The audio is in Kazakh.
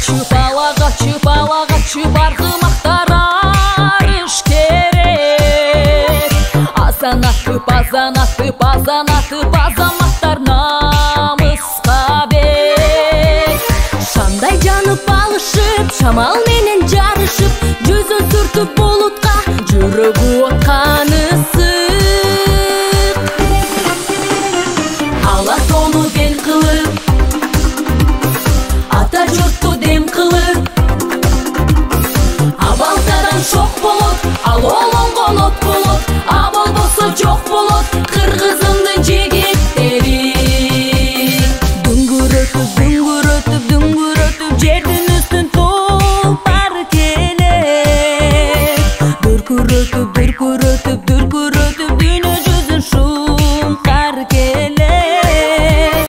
Kaçıp argımaktar arış gerek. Azan atıp azamatlar namısqa bek. Şamday janıp alışıp, şamal menen jarışıp, жүзүн сүртүп булутка, жүрөгү отканы сык. Ала тону бел кылып, ата журтту дем кылып, абалтадан шок болот, ал олонгон от болот, а болбосо жок болот кыргызымдын жигиттери. Дүңгүрөтүп жердин үстүн тулпар келет. Дүркүрөтүп